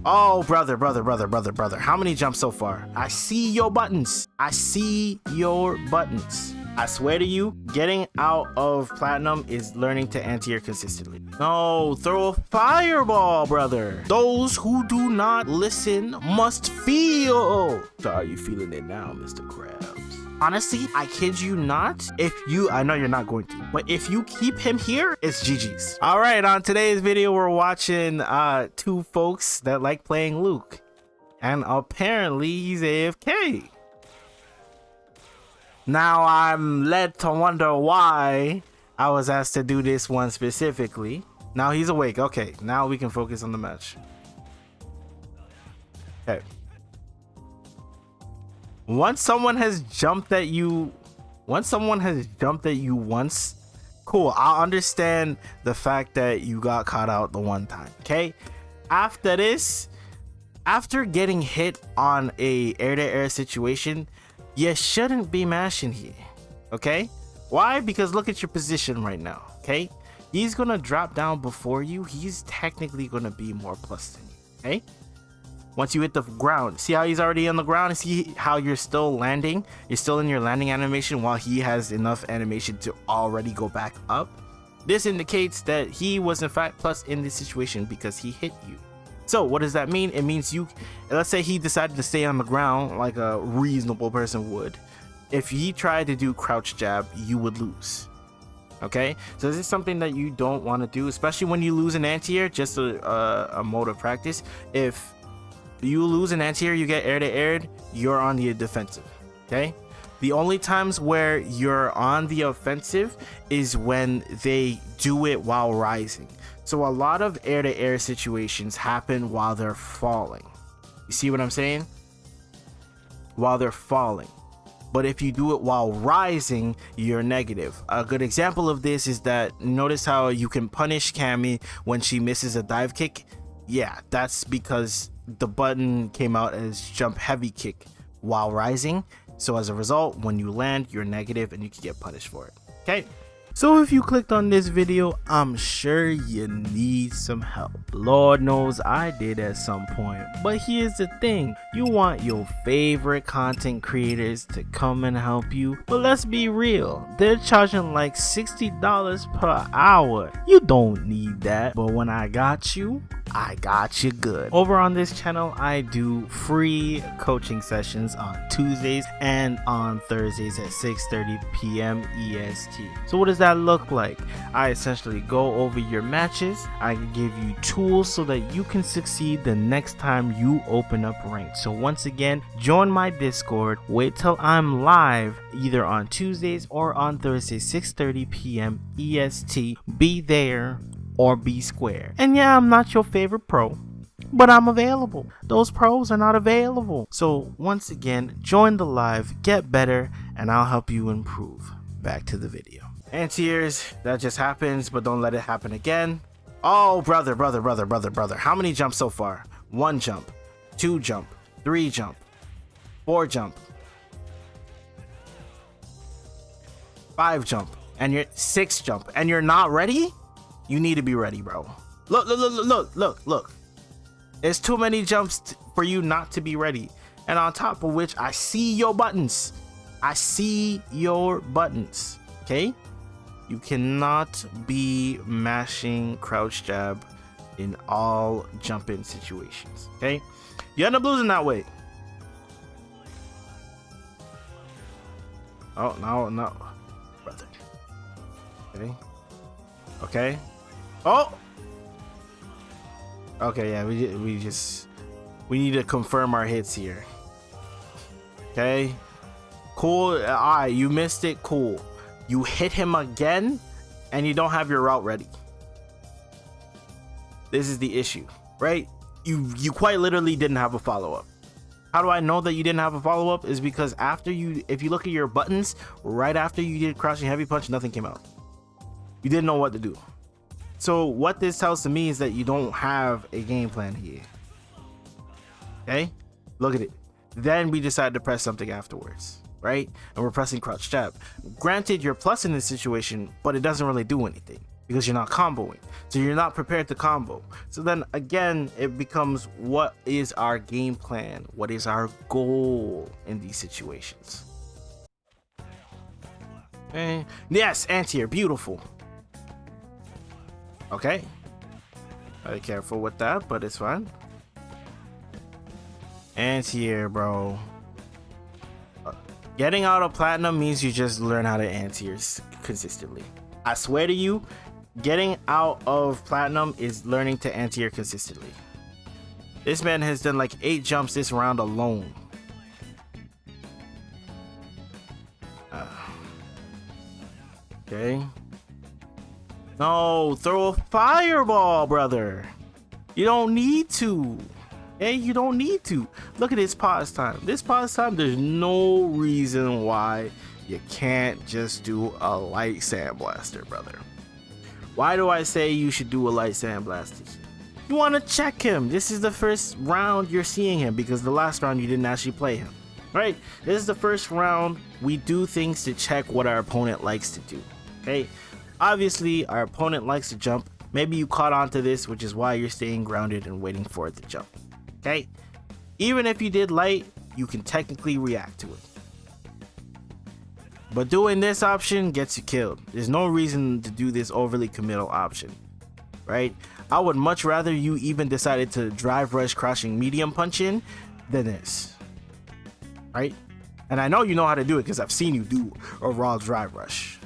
Oh, brother. How many jumps so far? I see your buttons. I swear to you, getting out of platinum is learning to anti-air consistently. No, throw a fireball, brother. Those who do not listen must feel. So are you feeling it now, Mr. Krabs? Honestly, I kid you not. I know you're not going to, but if you keep him here, it's GG's. All right, on today's video, we're watching two folks that like playing Luke, and apparently he's AFK. Now I'm led to wonder why I was asked to do this one specifically. Now he's awake. Okay, now we can focus on the match. Okay. Once someone has jumped at you once, cool. I'll understand the fact that you got caught out the one time. Okay. After this, after getting hit on a air-to-air situation, you shouldn't be mashing here, okay? Why? Because look at your position right now, okay? He's gonna drop down before you. He's technically gonna be more plus than you, okay? Once you hit the ground, see how he's already on the ground, and see how you're still landing? You're still in your landing animation while he has enough animation to already go back up. This indicates that he was in fact plus in this situation because he hit you. So what does that mean? It means let's say he decided to stay on the ground like a reasonable person would. If he tried to do crouch jab, you would lose. Okay, so this is something that you don't want to do, especially when you lose an anti-air. Just a mode of practice. If you lose an anti-air, you get air to air, you're on the defensive. Okay, the only times where you're on the offensive is when they do it while rising. So a lot of air-to-air situations happen while they're falling. You see what I'm saying? While they're falling. But if you do it while rising, you're negative. A good example of this is that, notice how you can punish Cammy when she misses a dive kick? Yeah, that's because the button came out as jump heavy kick while rising. So as a result, when you land, you're negative and you can get punished for it. Okay? So if you clicked on this video, I'm sure you need some help. Lord knows I did at some point. But here's the thing, you want your favorite content creators to come and help you. But let's be real, they're charging like $60 per hour. You don't need that. But when I got you good. Over on this channel, I do free coaching sessions on Tuesdays and on Thursdays at 6:30 p.m. EST. So what does that look like? I essentially go over your matches. I give you tools so that you can succeed the next time you open up rank. So once again, join my Discord. Wait till I'm live either on Tuesdays or on Thursdays 6:30 p.m. EST. Be there or be square. And yeah, I'm not your favorite pro, but I'm available. Those pros are not available. So once again, join the live, get better, and I'll help you improve. Back to the video. Anti-airs, that just happens, but don't let it happen again. Oh, brother. How many jumps so far? 1 jump, 2 jump, 3 jump, 4 jump, 5 jump, and you're 6 jump, and you're not ready? You need to be ready, bro. Look. There's too many jumps for you not to be ready. And on top of which, I see your buttons. Okay? You cannot be mashing crouch jab in all jump-in situations. Okay? You end up losing that way. Oh, no. Brother. Okay. Oh. Okay, yeah, we need to confirm our hits here. Okay. Cool. Alright, you missed it. Cool. You hit him again and you don't have your route ready. This is the issue, right? You quite literally didn't have a follow-up. How do I know that you didn't have a follow-up? Is because if you look at your buttons, right after you did crouching heavy punch, nothing came out. You didn't know what to do. So what this tells to me is that you don't have a game plan here. Okay, look at it. Then we decided to press something afterwards, right? And we're pressing crouch jab. Granted, you're plus in this situation, but it doesn't really do anything. because you're not comboing. So you're not prepared to combo. So then again, it becomes, what is our game plan? What is our goal in these situations? Okay. Yes, anti-air, beautiful. Okay. Be careful with that, but it's fine. Anti-air, bro. Getting out of platinum means you just learn how to anti-air consistently. I swear to you, getting out of platinum is learning to anti-air consistently. This man has done like 8 jumps this round alone. Okay. No, throw a fireball, brother. You don't need to. Hey, you don't need to. Look at this pause time. This pause time, there's no reason why you can't just do a light sandblaster, brother. Why do I say you should do a light sandblaster? You want to check him. This is the first round you're seeing him, because the last round you didn't actually play him, right? This is the first round we do things to check what our opponent likes to do. Okay, obviously our opponent likes to jump. Maybe you caught on to this, which is why you're staying grounded and waiting for it to jump. Okay, even if you did light, you can technically react to it. But doing this option gets you killed. There's no reason to do this overly committal option, right? I would much rather you even decided to drive rush crouching medium punch in than this, right? And I know you know how to do it because I've seen you do a raw drive rush.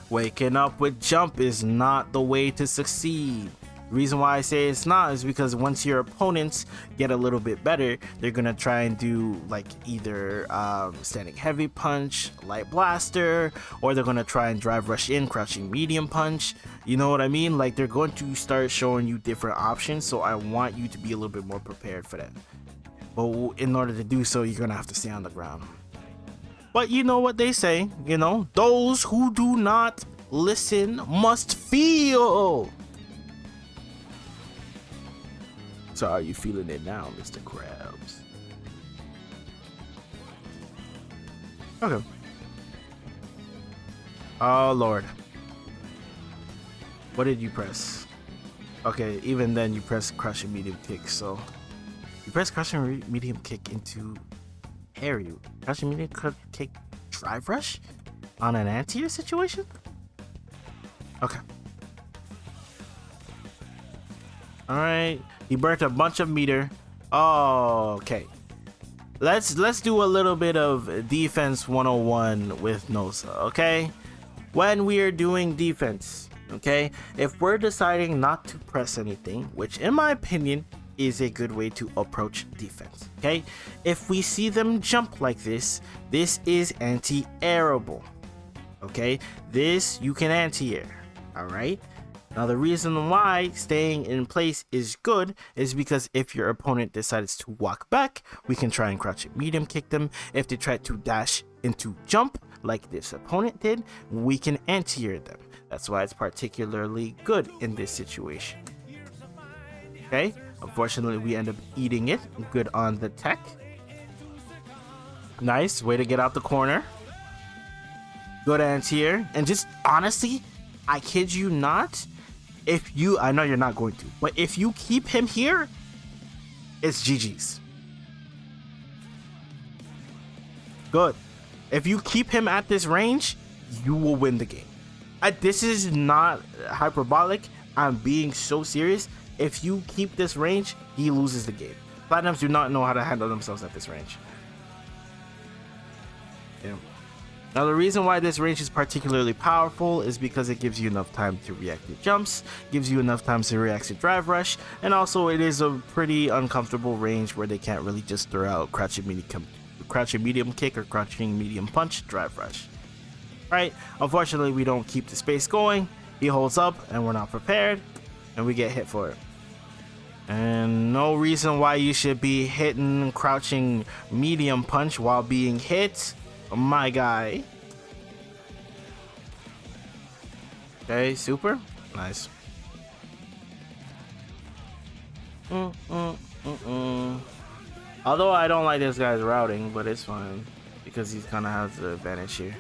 Waking up with jump is not the way to succeed. The reason why I say it's not is because once your opponents get a little bit better, they're gonna try and do like either standing heavy punch, light blaster, or they're gonna try and drive rush in, crouching medium punch. You know what I mean? Like, they're going to start showing you different options, so I want you to be a little bit more prepared for that. But in order to do so, you're gonna have to stay on the ground. But you know what they say, you know, those who do not listen must feel. So are you feeling it now, Mr. Krabs? Okay. Oh, Lord. What did you press? Okay, even then you press crushing medium kick, so you press crushing medium kick into parry. Crushing medium kick drive rush on an anti-air situation? Okay. Alright. He burnt a bunch of meter. Oh, okay. Let's do a little bit of defense 101 with Nosa, okay? When we are doing defense, okay? If we're deciding not to press anything, which in my opinion is a good way to approach defense, okay? If we see them jump like this is anti-airable, okay? This you can anti-air, all right? Now the reason why staying in place is good is because if your opponent decides to walk back, we can try and crouch it medium kick them. If they try to dash into jump like this opponent did, we can anti-air them. That's why it's particularly good in this situation. Okay, unfortunately we end up eating it. Good on the tech. Nice way to get out the corner. Good anti-air. And just honestly, I kid you not, if you, I know you're not going to, but if you keep him here, it's GG's. Good. If you keep him at this range, you will win the game. This is not hyperbolic. I'm being so serious. If you keep this range, he loses the game. Platinums do not know how to handle themselves at this range. Yeah. Now the reason why this range is particularly powerful is because it gives you enough time to react to jumps, gives you enough time to react to drive rush, and also it is a pretty uncomfortable range where they can't really just throw out crouching medium kick or crouching medium punch drive rush. Right? Unfortunately, we don't keep the space going. He holds up and we're not prepared and we get hit for it. And no reason why you should be hitting crouching medium punch while being hit, my guy. Okay, super. Nice. Although I don't like this guy's routing, but it's fine because he kind of has the advantage here.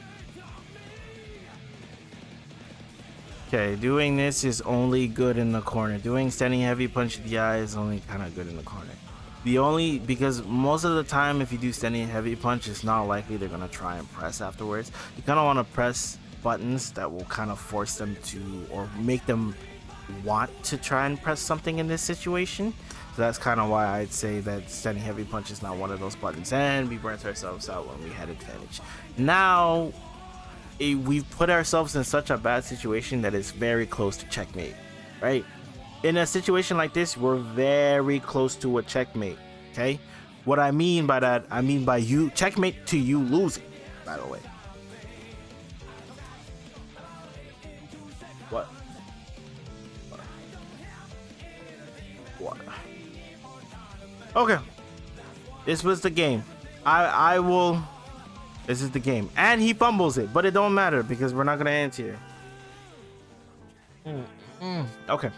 Okay, doing this is only good in the corner. Doing standing heavy punch to the eye is only kind of good in the corner. Because most of the time, if you do standing heavy punch, it's not likely they're gonna try and press afterwards. You kind of want to press buttons that will kind of force them to, or make them want to try and press something in this situation. So that's kind of why I'd say that standing heavy punch is not one of those buttons, and we burnt ourselves out when we had advantage. Now we've put ourselves in such a bad situation that it's very close to checkmate, right? In a situation like this, we're very close to a checkmate. Okay, what I mean by that, I mean by you checkmate to you losing, by the way. What? Okay, this was the game. I will. This is the game, and he fumbles it, but it don't matter because we're not gonna end here. Okay.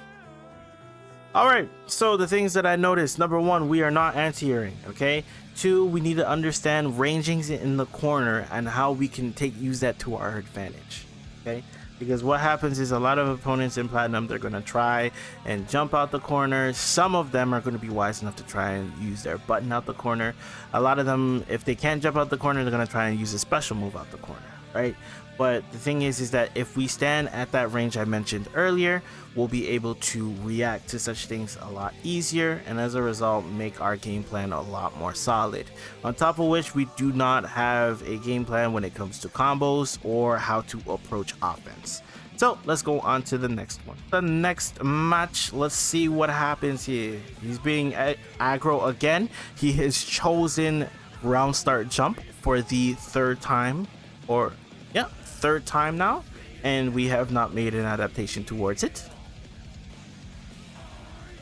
All right, so the things that I noticed: number one, we are not anti-airing. Okay. 2, we need to understand rangings in the corner and how we can use that to our advantage. Okay. Because what happens is a lot of opponents in Platinum, they're going to try and jump out the corner. Some of them are going to be wise enough to try and use their button out the corner. A lot of them, if they can't jump out the corner, they're going to try and use a special move out the corner, right? But the thing is that if we stand at that range I mentioned earlier, we'll be able to react to such things a lot easier, and as a result make our game plan a lot more solid. On top of which, we do not have a game plan when it comes to combos or how to approach offense. So let's go on to the next one. The next match, let's see what happens here. He's being aggro again. He has chosen round start jump for the third time, or yeah, third time now, and we have not made an adaptation towards it.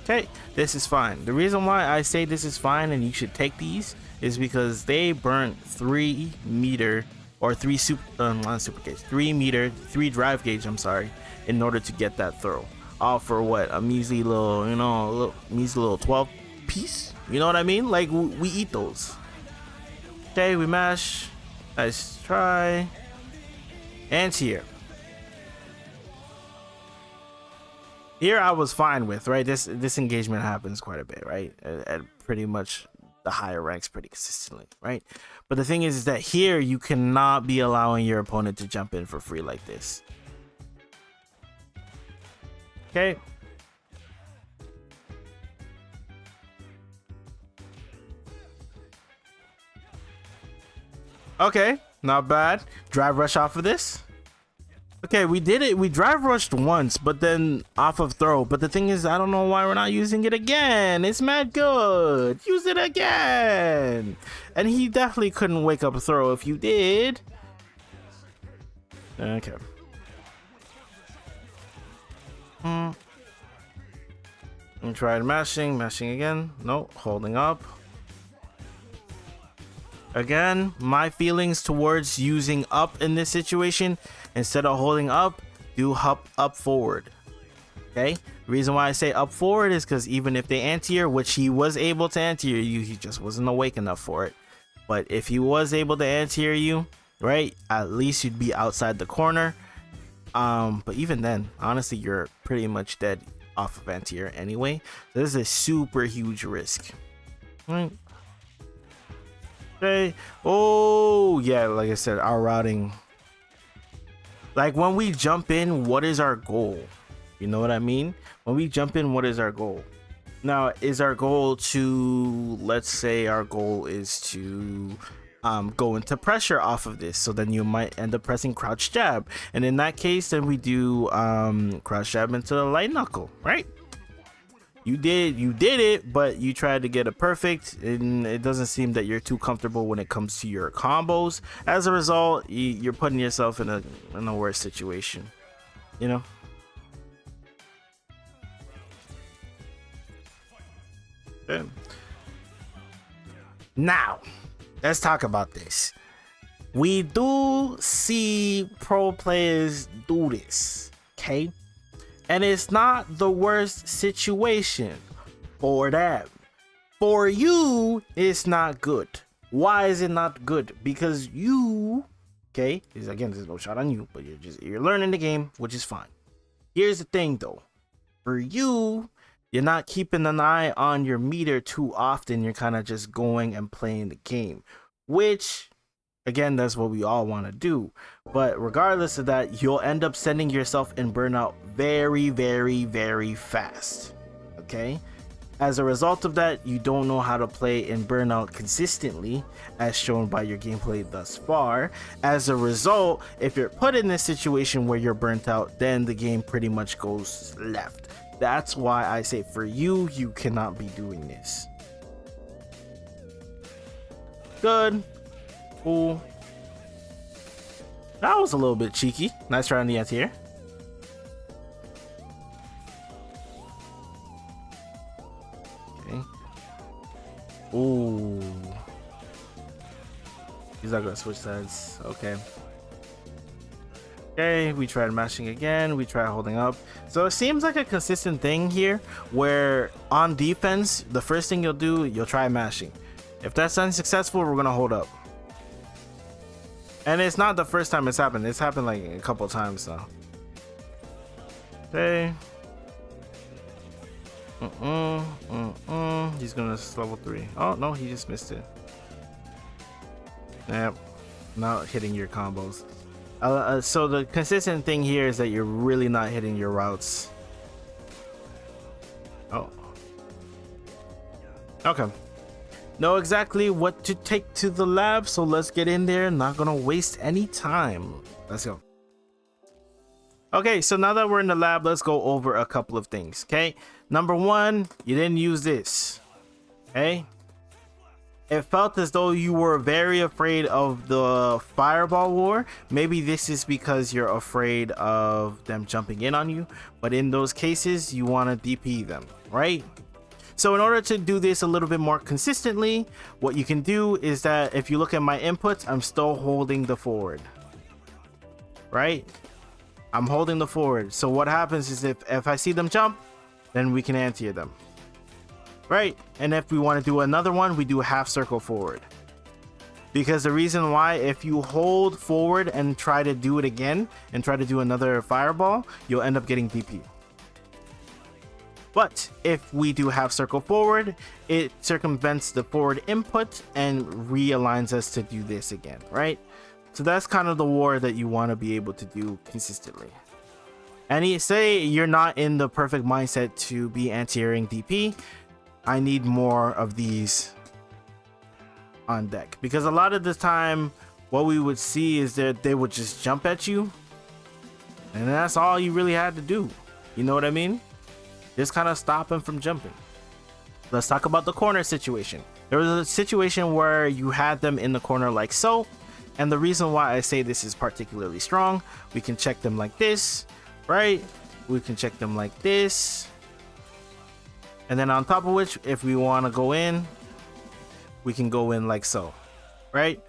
Okay, this is fine. The reason why I say this is fine and you should take these is because they burnt 3 meter or 3 drive gauge, I'm sorry, in order to get that throw. All for what? A measly little, measly little 12 piece? You know what I mean? Like, we eat those. Okay, we mash. Nice try. And here I was fine with, right? This engagement happens quite a bit, right? At pretty much the higher ranks pretty consistently, right? But the thing is that here you cannot be allowing your opponent to jump in for free like this. Okay. Okay, not bad. Drive rush off of this. Okay, we did it. We drive rushed once, but then off of throw. But the thing is, I don't know why we're not using it again. It's mad good. Use it again. And he definitely couldn't wake up a throw if you did. Okay. And tried mashing again. No, holding up. Again, my feelings towards using up in this situation, instead of holding up, do up forward. Okay, the reason why I say up forward is because even if they anti-air, which he was able to anti-air you, he just wasn't awake enough for it. But if he was able to anti-air you, right, at least you'd be outside the corner. But even then, honestly, you're pretty much dead off of anti-air anyway. So this is a super huge risk. Right. Okay. Oh yeah, like I said, our routing, like when we jump in, what is our goal? You know what I mean? When we jump in, what is our goal? Now, is our goal to, let's say our goal is to go into pressure off of this, so then you might end up pressing crouch jab, and in that case then we do crouch jab into the light knuckle, right? You did it, but you tried to get it perfect, and it doesn't seem that you're too comfortable when it comes to your combos. As a result, you're putting yourself in a worse situation, you know. Okay. Now let's talk about this. We do see pro players do this, okay? And it's not the worst situation for them. For you, it's not good. Why is it not good? Because you, okay, again, there's no shot on you, but you're learning the game, which is fine. Here's the thing though, for you, you're not keeping an eye on your meter too often. You're kind of just going and playing the game, which again, that's what we all want to do. But regardless of that, you'll end up sending yourself in burnout very, very, very fast. Okay? As a result of that, you don't know how to play in burnout consistently, as shown by your gameplay thus far. As a result, if you're put in this situation where you're burnt out, then the game pretty much goes left. That's why I say for you, you cannot be doing this. Good. Cool. That was a little bit cheeky. Nice try on the anti-air. Okay. Ooh. He's not gonna switch sides. Okay. Okay, we tried mashing again. We tried holding up. So it seems like a consistent thing here where on defense, the first thing you'll do, you'll try mashing. If that's unsuccessful, we're gonna hold up. And it's not the first time it's happened. It's happened like a couple times now. Okay. He's gonna level 3. Oh no, he just missed it. Yep. Not hitting your combos. So the consistent thing here is that you're really not hitting your routes. Oh. Okay. Know exactly what to take to the lab, so let's get in there. Not gonna waste any time. Let's go. Okay, so now that we're in the lab, let's go over a couple of things. Okay, number one, you didn't use this. Okay, it felt as though you were very afraid of the fireball war. Maybe this is because you're afraid of them jumping in on you, but in those cases you want to DP them, right? So in order to do this a little bit more consistently, what you can do is that if you look at my inputs, I'm still holding the forward, right? I'm holding the forward. So what happens is if I see them jump, then we can anti them, right? And if we want to do another one, we do half circle forward. Because the reason why, if you hold forward and try to do it again and try to do another fireball, you'll end up getting DP. But if we do half circle forward, it circumvents the forward input and realigns us to do this again, right? So that's kind of the war that you want to be able to do consistently. And you say you're not in the perfect mindset to be anti-airing DP. I need more of these on deck, because a lot of the time what we would see is that they would just jump at you, and that's all you really had to do. You know what I mean? Just kind of stop them from jumping. Let's talk about the corner situation. There was a situation where you had them in the corner like so, and the reason why I say this is particularly strong, we can check them like this, right? We can check them like this, and then on top of which, if we want to go in, we can go in like so, right?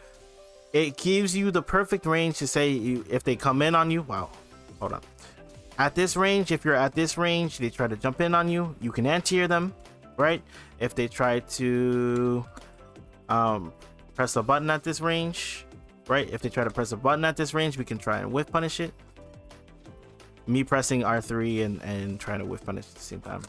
It gives you the perfect range to say if they come in on you. Wow, hold on. At this range, if you're at this range, they try to jump in on you, you can anti-air them, right? If they try to press a button at this range, right? If they try to press a button at this range, we can try and whiff punish it. Me pressing R3 and trying to whiff punish at the same time,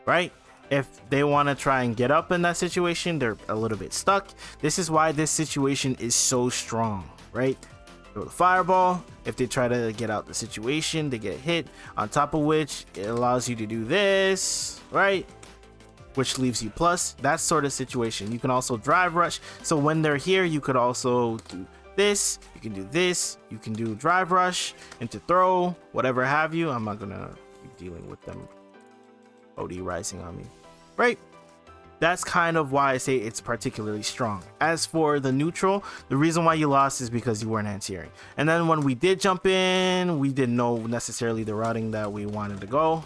right? If they want to try and get up in that situation, they're a little bit stuck. This is why this situation is so strong, right? Throw the fireball. If they try to get out the situation, they get hit. On top of which, it allows you to do this, right? Which leaves you plus. That sort of situation. You can also drive rush. So when they're here, you could also do this. You can do this. You can do drive rush into throw, whatever have you. I'm not gonna be dealing with them OD rising on me, right? That's kind of why I say it's particularly strong. As for the neutral, the reason why you lost is because you weren't anti-airing. And then when we did jump in, we didn't know necessarily the routing that we wanted to go.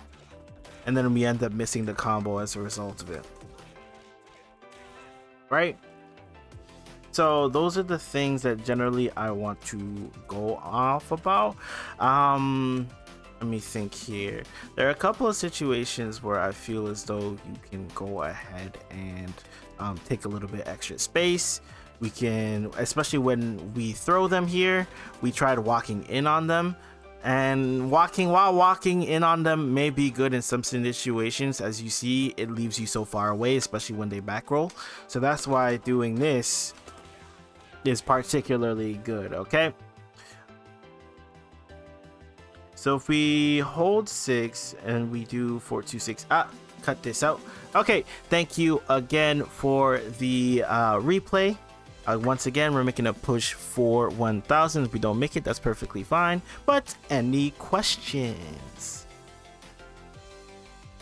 And then we end up missing the combo as a result of it. Right? So those are the things that generally I want to go off about. Let me think here. There are a couple of situations where I feel as though you can go ahead and take a little bit extra space. We can, especially when we throw them here, we tried walking in on them, and while walking in on them may be good in some situations. As you see, it leaves you so far away, especially when they back roll. So that's why doing this is particularly good. Okay, so if we hold 6 and we do 4 2 6, cut this out. Okay, thank you again for the replay. Once again, we're making a push for 1,000. If we don't make it, that's perfectly fine. But any questions?